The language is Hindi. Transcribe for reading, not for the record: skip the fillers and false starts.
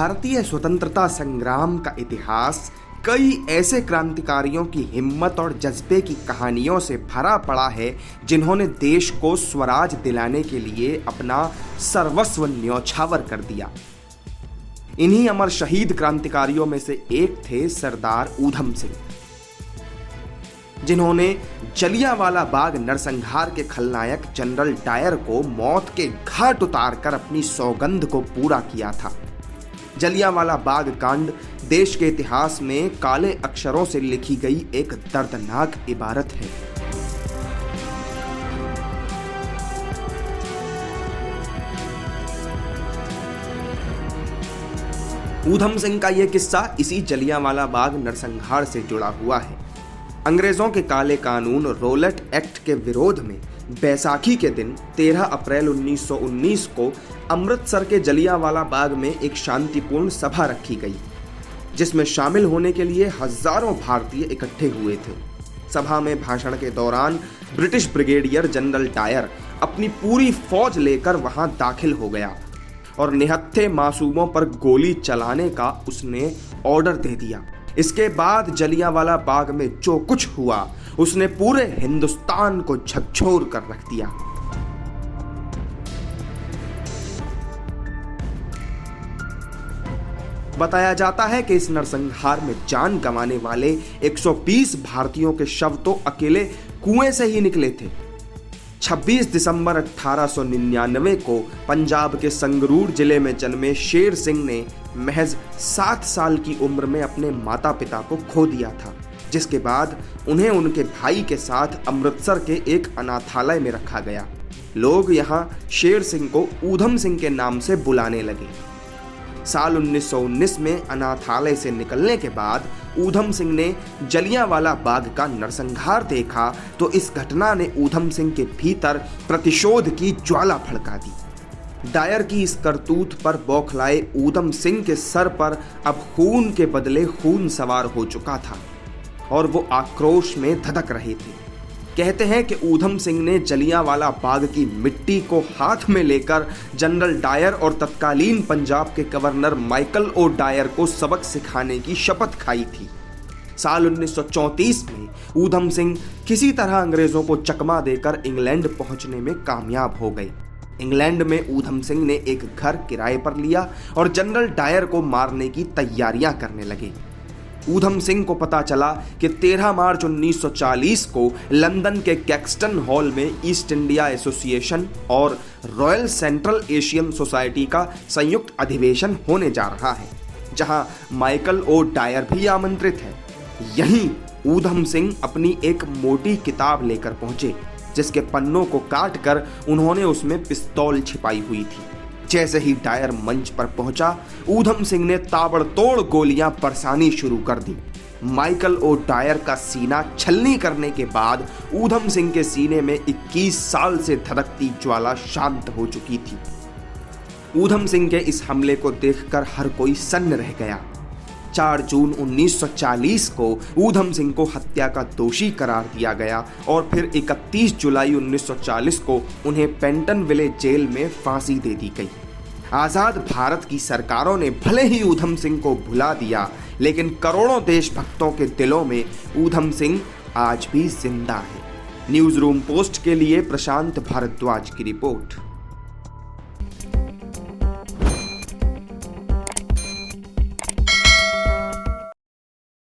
भारतीय स्वतंत्रता संग्राम का इतिहास कई ऐसे क्रांतिकारियों की हिम्मत और जज्बे की कहानियों से भरा पड़ा है जिन्होंने देश को स्वराज दिलाने के लिए अपना सर्वस्व न्यौछावर कर दिया। इन्हीं अमर शहीद क्रांतिकारियों में से एक थे सरदार ऊधम सिंह, जिन्होंने जलियांवाला बाग नरसंहार के खलनायक जनरल डायर को मौत के घाट उतारकर अपनी सौगंध को पूरा किया था। जलियांवाला बाग कांड देश के इतिहास में काले अक्षरों से लिखी गई एक दर्दनाक इबारत है। ऊधम सिंह का यह किस्सा इसी जलियांवाला बाग नरसंहार से जुड़ा हुआ है। अंग्रेजों के काले कानून रोलेट एक्ट के विरोध में बैसाखी के दिन 13 अप्रैल 1919 को अमृतसर के जलियांवाला बाग में एक शांतिपूर्ण सभा रखी गई, जिसमें शामिल होने के लिए हजारों भारतीय इकट्ठे हुए थे। सभा में भाषण के दौरान ब्रिटिश ब्रिगेडियर जनरल डायर अपनी पूरी फौज लेकर वहां दाखिल हो गया और निहत्थे मासूमों पर गोली चलाने का उसने ऑर्डर दे दिया। इसके बाद जलियांवाला बाग में जो कुछ हुआ उसने पूरे हिंदुस्तान को झकझोर कर रख दिया। बताया जाता है कि इस नरसंहार में जान गंवाने वाले 120 भारतीयों के शव तो अकेले कुएं से ही निकले थे। 26 दिसंबर 1899 को पंजाब के संगरूर जिले में जन्मे शेर सिंह ने महज 7 साल की उम्र में अपने माता पिता को खो दिया था, जिसके बाद उन्हें उनके भाई के साथ अमृतसर के एक अनाथालय में रखा गया। लोग यहाँ शेर सिंह को ऊधम सिंह के नाम से बुलाने लगे। साल 1919 में अनाथालय से निकलने के बाद ऊधम सिंह ने जलियांवाला बाग का नरसंहार देखा तो इस घटना ने ऊधम सिंह के भीतर प्रतिशोध की ज्वाला भड़का दी। डायर की इस करतूत पर बौखलाए ऊधम सिंह के सर पर अब खून के बदले खून सवार हो चुका था और वो आक्रोश में धधक रहे थे। कहते हैं कि ऊधम सिंह ने जलियांवाला बाग की मिट्टी को हाथ में लेकर जनरल डायर और तत्कालीन पंजाब के गवर्नर माइकल ओ डायर को सबक सिखाने की शपथ खाई थी। साल 1934 में ऊधम सिंह किसी तरह अंग्रेजों को चकमा देकर इंग्लैंड पहुंचने में कामयाब हो गए। इंग्लैंड में ऊधम सिंह ने एक घर किराए पर लिया और जनरल डायर को मारने की तैयारियां करने लगे। ऊधम सिंह को पता चला कि 13 मार्च 1940 को लंदन के कैक्सटन हॉल में ईस्ट इंडिया एसोसिएशन और रॉयल सेंट्रल एशियन सोसाइटी का संयुक्त अधिवेशन होने जा रहा है, जहां माइकल ओ डायर भी आमंत्रित है। यहीं ऊधम सिंह अपनी एक मोटी किताब लेकर पहुंचे, जिसके पन्नों को काटकर उन्होंने उसमें पिस्तौल छिपाई हुई थी। जैसे ही डायर मंच पर पहुंचा, ऊधम सिंह ने ताबड़तोड़ गोलियां बरसानी शुरू कर दी। माइकल ओ डायर का सीना छलनी करने के बाद ऊधम सिंह के सीने में 21 साल से धधकती ज्वाला शांत हो चुकी थी। ऊधम सिंह के इस हमले को देखकर हर कोई सन्न रह गया। 4 जून 1940 को ऊधम सिंह को हत्या का दोषी करार दिया गया और फिर 31 जुलाई 1940 को उन्हें पेंटनविले जेल में फांसी दे दी गई। आजाद भारत की सरकारों ने भले ही ऊधम सिंह को भुला दिया, लेकिन करोड़ों देशभक्तों के दिलों में ऊधम सिंह आज भी जिंदा है। न्यूज़ रूम पोस्ट के लिए प्रशांत भारद्वाज की रिपोर्ट।